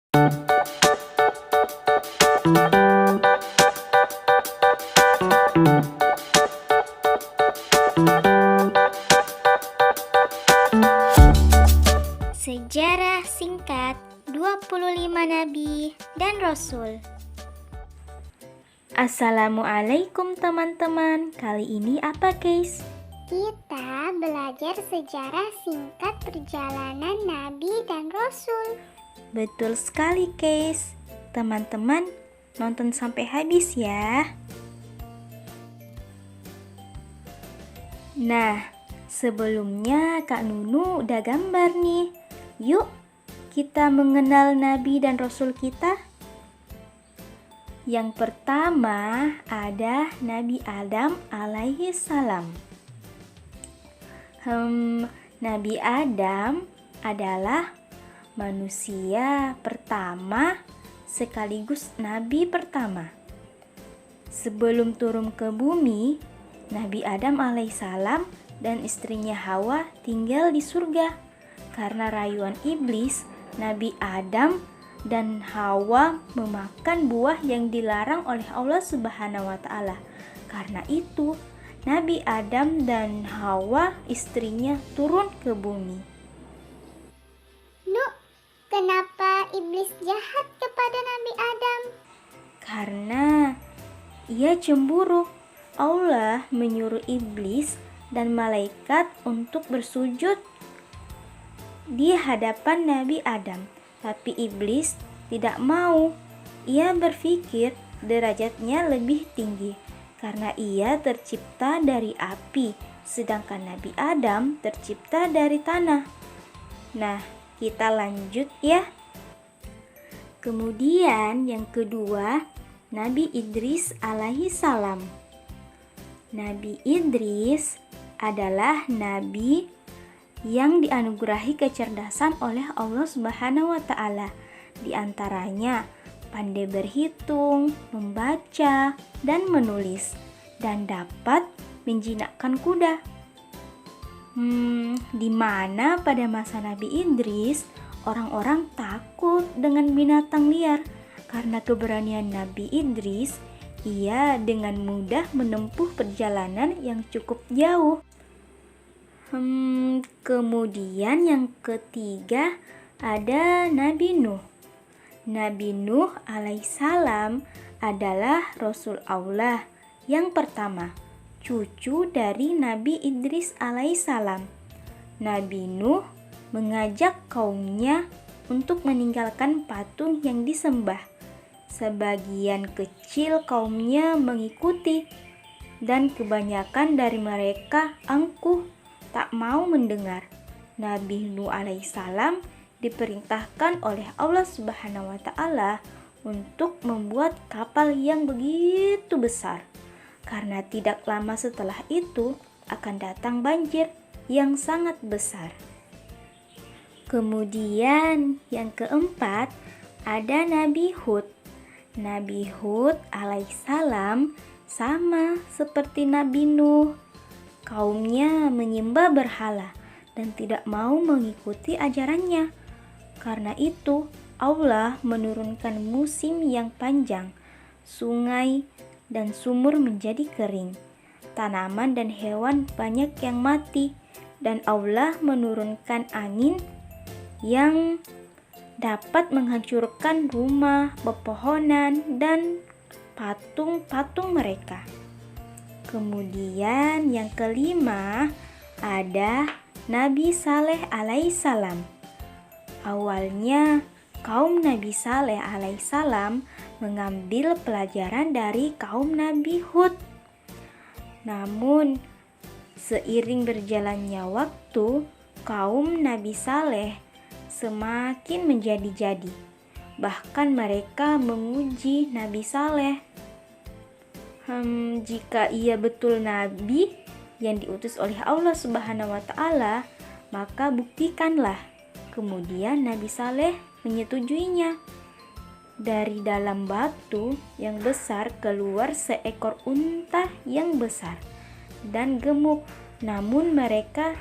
Sejarah singkat 25 Nabi dan Rasul. Assalamualaikum teman-teman. Kali ini apa guys? Kita belajar sejarah singkat perjalanan Nabi dan Rasul. Betul sekali guys. Teman-teman nonton sampai habis ya. Nah, sebelumnya Kak Nunu udah gambar nih. Yuk kita mengenal Nabi dan Rasul kita. Yang pertama ada Nabi Adam alaihi salam. Nabi Adam adalah manusia pertama sekaligus nabi pertama. Sebelum turun ke bumi, Nabi Adam alaihissalam dan istrinya Hawa tinggal di surga. Karena rayuan iblis, Nabi Adam dan Hawa memakan buah yang dilarang oleh Allah Subhanahu wa Ta'ala. Karena itu, Nabi Adam dan Hawa istrinya turun ke bumi. Nuh, kenapa iblis jahat kepada Nabi Adam? Karena ia cemburu. Allah menyuruh iblis dan malaikat untuk bersujud di hadapan Nabi Adam, tapi iblis tidak mau. Ia berpikir derajatnya lebih tinggi karena ia tercipta dari api, sedangkan Nabi Adam tercipta dari tanah. Nah, kita lanjut ya. Kemudian yang kedua, Nabi Idris alaihi salam. Nabi Idris adalah nabi yang dianugerahi kecerdasan oleh Allah Subhanahu wa Ta'ala. Di antaranya pandai berhitung, membaca, dan menulis, dan dapat menjinakkan kuda. Di mana pada masa Nabi Idris orang-orang takut dengan binatang liar. Karena keberanian Nabi Idris, ia dengan mudah menempuh perjalanan yang cukup jauh. Kemudian yang ketiga ada Nabi Nuh. Nabi Nuh alaihissalam adalah Rasul Allah yang pertama, cucu dari Nabi Idris alaihissalam. Nabi Nuh mengajak kaumnya untuk meninggalkan patung yang disembah. Sebagian kecil kaumnya mengikuti, dan kebanyakan dari mereka angkuh, tak mau mendengar. Nabi Nuh alaihissalam diperintahkan oleh Allah Subhanahu wa Ta'ala untuk membuat kapal yang begitu besar. Karena tidak lama setelah itu akan datang banjir yang sangat besar. Kemudian yang keempat ada Nabi Hud. Nabi Hud alaihissalam sama seperti Nabi Nuh. Kaumnya menyembah berhala dan tidak mau mengikuti ajarannya. Karena itu, Allah menurunkan musim yang panjang, sungai dan sumur menjadi kering, tanaman dan hewan banyak yang mati, dan Allah menurunkan angin yang dapat menghancurkan rumah, pepohonan, dan patung-patung mereka. Kemudian yang kelima ada Nabi Saleh alaihissalam. Awalnya kaum Nabi Saleh alaihissalam mengambil pelajaran dari kaum Nabi Hud. Namun seiring berjalannya waktu, kaum Nabi Saleh semakin menjadi-jadi. Bahkan mereka menguji Nabi Saleh. Jika ia betul nabi yang diutus oleh Allah Subhanahu wa Ta'ala, maka buktikanlah. Kemudian Nabi Saleh menyetujuinya. Dari dalam batu yang besar keluar seekor unta yang besar dan gemuk. Namun mereka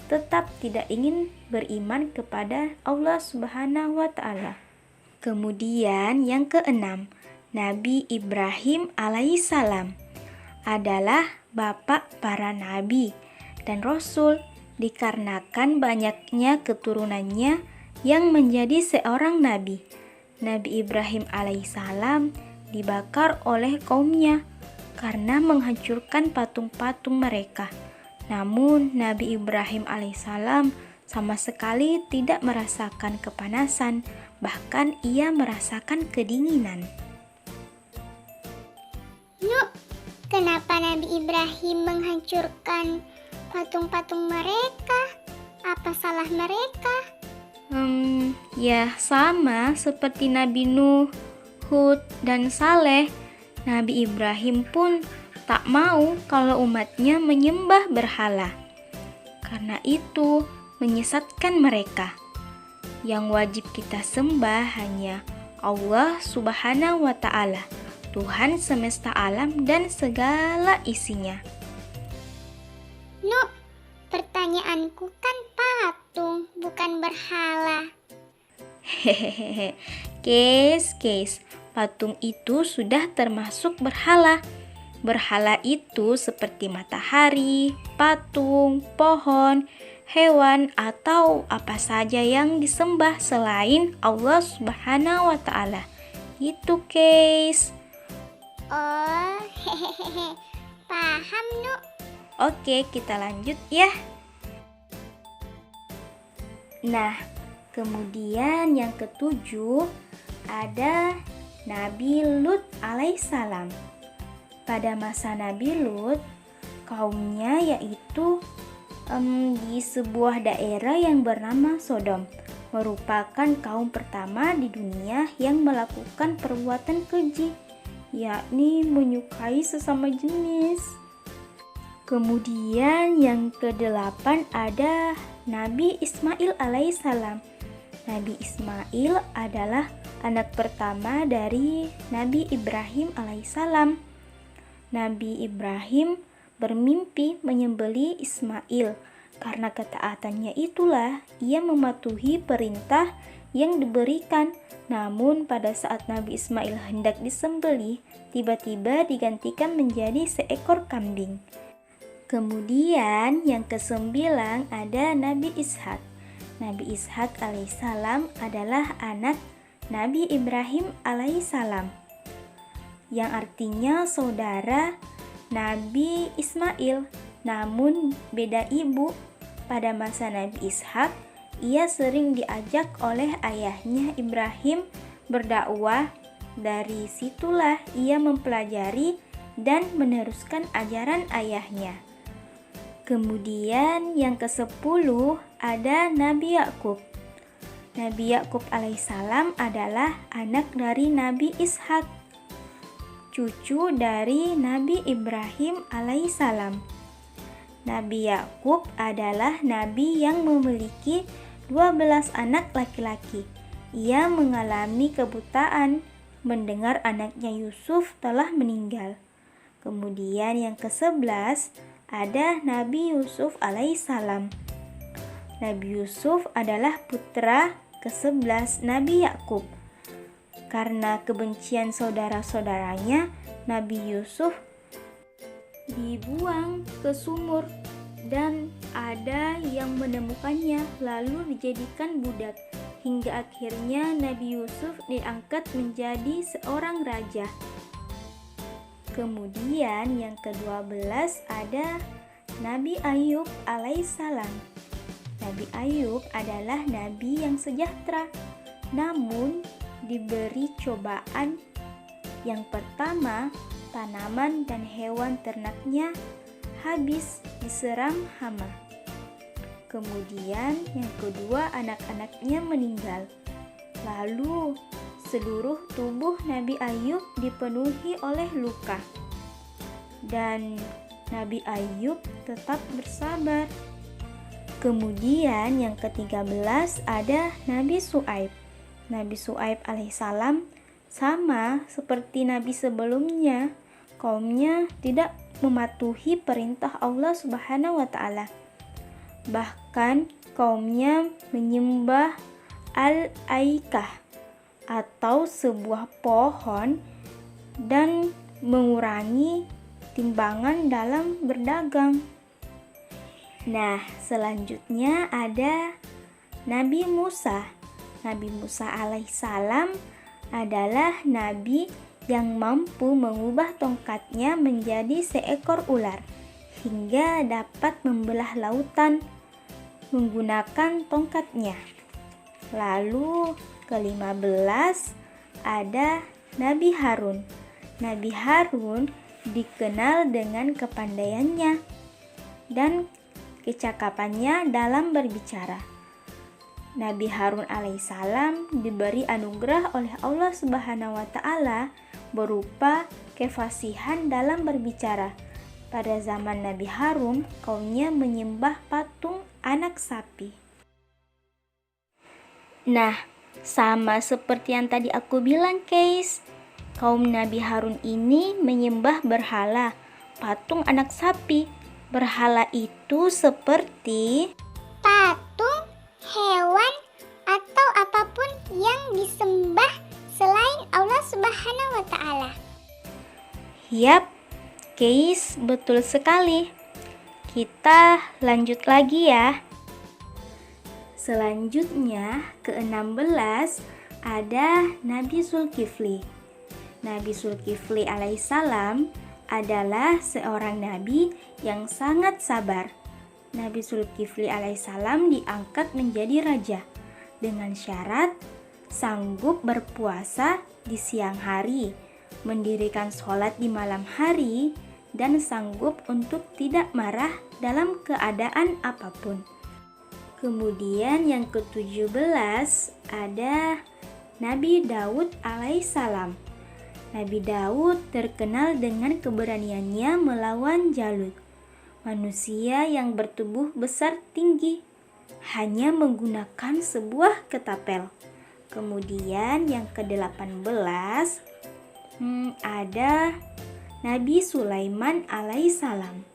tetap tidak ingin beriman kepada Allah Subhanahu wa Ta'ala. Kemudian yang keenam, Nabi Ibrahim alaihissalam adalah bapak para nabi dan rasul dikarenakan banyaknya keturunannya yang menjadi seorang nabi. Nabi Ibrahim alaihissalam dibakar oleh kaumnya karena menghancurkan patung-patung mereka. Namun Nabi Ibrahim alaihissalam sama sekali tidak merasakan kepanasan, bahkan ia merasakan kedinginan. Nuk, kenapa Nabi Ibrahim menghancurkan patung-patung mereka? Apa salah mereka? Ya sama seperti Nabi Nuh, Hud, dan Saleh. Nabi Ibrahim pun tak mau kalau umatnya menyembah berhala. Karena itu menyesatkan mereka. Yang wajib kita sembah hanya Allah Subhanahu wa Ta'ala, Tuhan semesta alam dan segala isinya. Nuk, pertanyaanku kan patung, bukan berhala. Hehehe, Kes, patung itu sudah termasuk berhala. Berhala itu seperti matahari, patung, pohon, hewan, atau apa saja yang disembah selain Allah Subhanahu wa Ta'ala. Itu, Kes. Oh, hehehe, paham Nuk. Oke, kita lanjut ya. Nah, kemudian yang ketujuh ada Nabi Lut alaihissalam. Pada masa Nabi Lut, kaumnya yaitu di sebuah daerah yang bernama Sodom, merupakan kaum pertama di dunia yang melakukan perbuatan keji, yakni menyukai sesama jenis. Kemudian yang kedelapan ada Nabi Ismail alaihissalam. Nabi Ismail adalah anak pertama dari Nabi Ibrahim alaihissalam. Nabi Ibrahim bermimpi menyembelih Ismail. Karena ketaatannya itulah ia mematuhi perintah yang diberikan. Namun pada saat Nabi Ismail hendak disembelih, tiba-tiba digantikan menjadi seekor kambing. Kemudian yang kesembilan ada Nabi Ishak. Nabi Ishak alaihissalam adalah anak Nabi Ibrahim alaihissalam, yang artinya saudara Nabi Ismail, namun beda ibu. Pada masa Nabi Ishak, ia sering diajak oleh ayahnya Ibrahim berdakwah. Dari situlah ia mempelajari dan meneruskan ajaran ayahnya. Kemudian yang ke-10 ada Nabi Yakub. Nabi Yakub alaihissalam adalah anak dari Nabi Ishak, cucu dari Nabi Ibrahim alaihissalam. Nabi Yakub adalah nabi yang memiliki 12 anak laki-laki. Ia mengalami kebutaan mendengar anaknya Yusuf telah meninggal. Kemudian yang ke-11 ada Nabi Yusuf alaihissalam. Nabi Yusuf adalah putra ke-11 Nabi Yakub. Karena kebencian saudara-saudaranya, Nabi Yusuf dibuang ke sumur dan ada yang menemukannya lalu dijadikan budak. Hingga akhirnya Nabi Yusuf diangkat menjadi seorang raja. Kemudian yang ke-12 ada Nabi Ayub alaihissalam. Nabi Ayub adalah nabi yang sejahtera, namun diberi cobaan. Yang pertama, tanaman dan hewan ternaknya habis diserang hama. Kemudian yang kedua, anak-anaknya meninggal. Lalu seluruh tubuh Nabi Ayub dipenuhi oleh luka. Dan Nabi Ayub tetap bersabar. Kemudian yang ke-13 ada Nabi Syuaib. Nabi Syuaib alaihissalam sama seperti nabi sebelumnya, kaumnya tidak mematuhi perintah Allah Subhanahu wa Ta'ala. Bahkan kaumnya menyembah Al-Aikah, atau sebuah pohon dan mengurangi timbangan dalam berdagang. Nah, selanjutnya ada Nabi Musa. Nabi Musa alaihissalam adalah nabi yang mampu mengubah tongkatnya menjadi seekor ular hingga dapat membelah lautan menggunakan tongkatnya. Lalu ke-15 ada Nabi Harun. Nabi Harun dikenal dengan kepandaiannya dan kecakapannya dalam berbicara. Nabi Harun alaihissalam diberi anugerah oleh Allah Subhanahu wa taala berupa kefasihan dalam berbicara. Pada zaman Nabi Harun, kaumnya menyembah patung anak sapi. Nah, sama seperti yang tadi aku bilang, guys. Kaum Nabi Harun ini menyembah berhala, patung anak sapi. Berhala itu seperti Patung, hewan, atau apapun yang disembah selain Allah Subhanahu wa taala. Yap, guys, betul sekali. Kita lanjut lagi ya. Selanjutnya ke-16 ada Nabi Zulkifli. Nabi Zulkifli alaihissalam adalah seorang nabi yang sangat sabar. Nabi Zulkifli alaihissalam diangkat menjadi raja dengan syarat sanggup berpuasa di siang hari, mendirikan sholat di malam hari, dan sanggup untuk tidak marah dalam keadaan apapun. Kemudian yang ke-17 ada Nabi Daud alaihissalam. Nabi Daud terkenal dengan keberaniannya melawan Jalut, manusia yang bertubuh besar tinggi, hanya menggunakan sebuah ketapel. Kemudian yang ke-18 ada Nabi Sulaiman alaihissalam.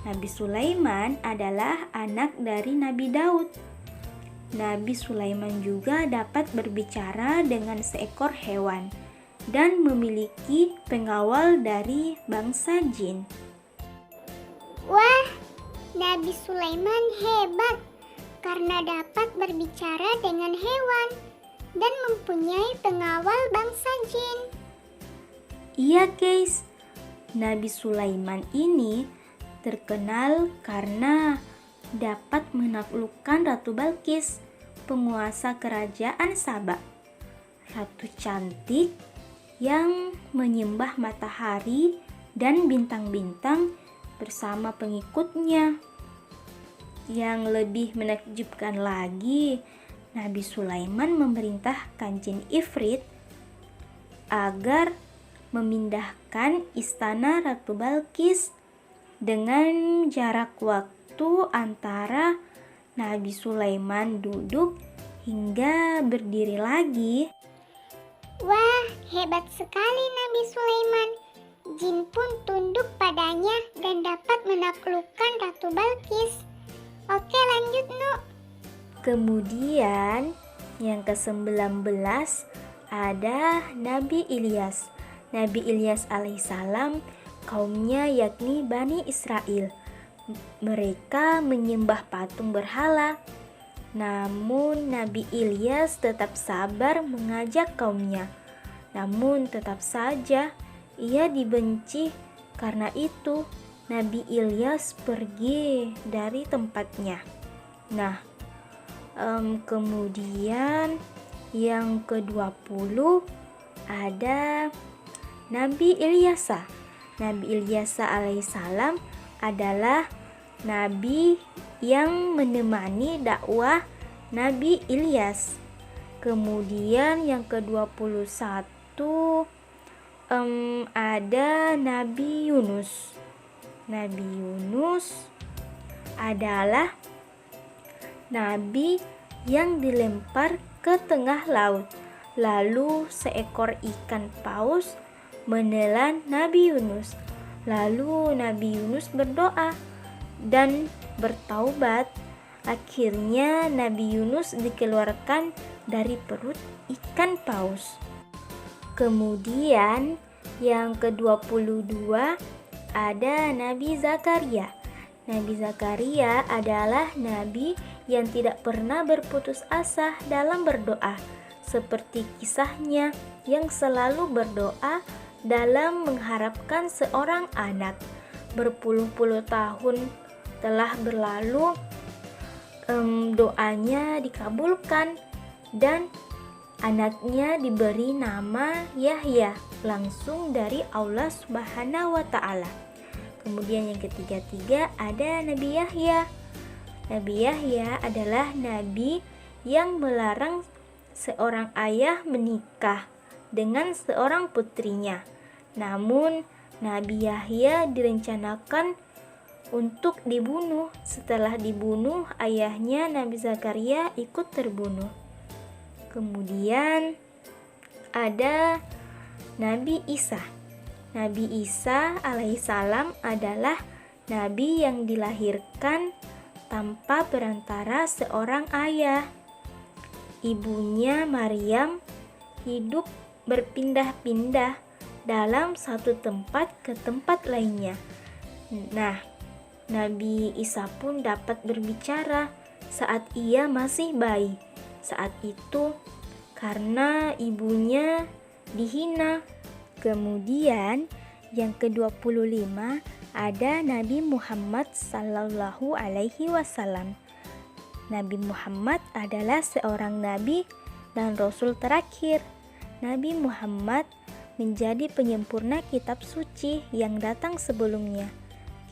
Nabi Sulaiman adalah anak dari Nabi Daud. Nabi Sulaiman juga dapat berbicara dengan seekor hewan dan memiliki pengawal dari bangsa jin. Wah, Nabi Sulaiman hebat karena dapat berbicara dengan hewan dan mempunyai pengawal bangsa jin. Iya guys, Nabi Sulaiman ini terkenal karena dapat menaklukkan Ratu Balqis, penguasa kerajaan Saba. Ratu cantik yang menyembah matahari dan bintang-bintang bersama pengikutnya. Yang lebih menakjubkan lagi, Nabi Sulaiman memerintahkan jin Ifrit agar memindahkan istana Ratu Balqis dengan jarak waktu antara Nabi Sulaiman duduk hingga berdiri lagi. Wah, hebat sekali Nabi Sulaiman. Jin pun tunduk padanya dan dapat menaklukkan Ratu Balqis. Oke, lanjut, Nu. Kemudian yang ke-19 ada Nabi Ilyas. Nabi Ilyas alaihissalam, kaumnya yakni Bani Israel. Mereka menyembah patung berhala. Namun Nabi Ilyas tetap sabar mengajak kaumnya. Namun tetap saja ia dibenci. Karena itu Nabi Ilyas pergi dari tempatnya. Nah, kemudian yang ke-20 ada Nabi Ilyasa. Nabi Ilyasa alaihissalam adalah nabi yang menemani dakwah Nabi Ilyas. Kemudian yang ke-21 ada Nabi Yunus. Nabi Yunus adalah nabi yang dilempar ke tengah laut. Lalu seekor ikan paus menelan Nabi Yunus. Lalu Nabi Yunus berdoa dan bertaubat. Akhirnya Nabi Yunus dikeluarkan dari perut ikan paus. Kemudian yang ke-22 ada Nabi Zakaria. Nabi Zakaria adalah nabi yang tidak pernah berputus asa dalam berdoa, seperti kisahnya yang selalu berdoa dalam mengharapkan seorang anak. Berpuluh-puluh tahun telah berlalu, doanya dikabulkan dan anaknya diberi nama Yahya langsung dari Allah Subhanahu wa Ta'ala. Kemudian yang ketiga ada Nabi Yahya. Nabi Yahya adalah nabi yang melarang seorang ayah menikah dengan seorang putrinya. Namun Nabi Yahya direncanakan untuk dibunuh. Setelah dibunuh, ayahnya Nabi Zakaria ikut terbunuh. Kemudian ada Nabi Isa. Nabi Isa alaihissalam adalah nabi yang dilahirkan tanpa perantara seorang ayah. Ibunya Maryam hidup berpindah-pindah dalam satu tempat ke tempat lainnya. Nah, Nabi Isa pun dapat berbicara saat ia masih bayi. Saat itu karena ibunya dihina. Kemudian yang ke-25 ada Nabi Muhammad sallallahu alaihi wasallam. Nabi Muhammad adalah seorang nabi dan rasul terakhir. Nabi Muhammad menjadi penyempurna kitab suci yang datang sebelumnya.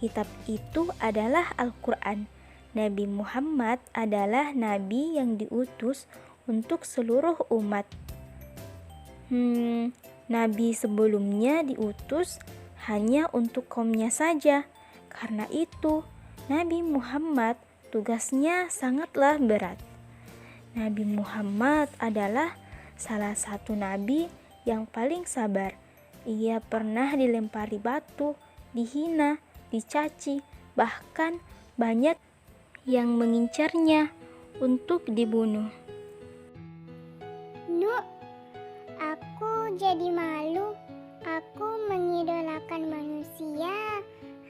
Kitab itu adalah Al-Quran. Nabi Muhammad adalah nabi yang diutus untuk seluruh umat. Nabi sebelumnya diutus hanya untuk kaumnya saja. Karena itu, Nabi Muhammad tugasnya sangatlah berat. Nabi Muhammad adalah salah satu nabi yang paling sabar. Ia pernah dilempari batu, dihina, dicaci, bahkan banyak yang mengincarnya untuk dibunuh. Aku jadi malu. Aku mengidolakan manusia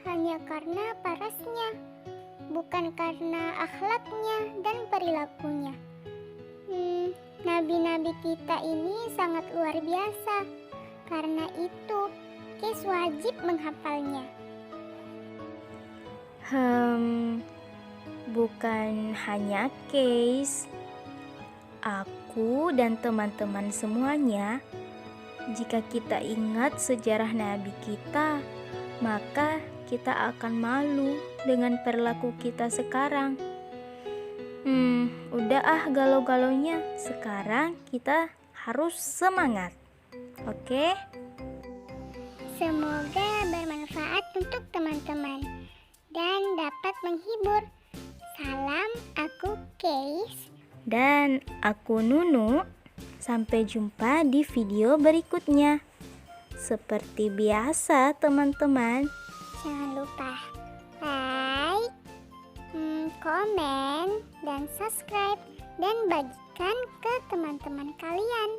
hanya karena parasnya, bukan karena akhlaknya dan perilakunya. Nabi-nabi kita ini sangat luar biasa. Karena itu, Kes wajib menghafalnya. Bukan hanya Case, aku dan teman-teman semuanya. Jika kita ingat sejarah Nabi kita, maka kita akan malu dengan perilaku kita sekarang. Udah galau-galaunya. Sekarang kita harus semangat. Oke? Semoga bermanfaat untuk teman-teman dan dapat menghibur. Salam, aku Case. Dan aku Nunu. Sampai jumpa di video berikutnya. Seperti biasa teman-teman, Jangan lupa like, komen, dan subscribe, dan bagikan ke teman-teman kalian.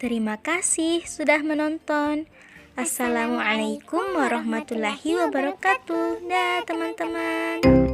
terima kasih sudah menonton. Assalamualaikum warahmatullahi wabarakatuh. Dah teman-teman.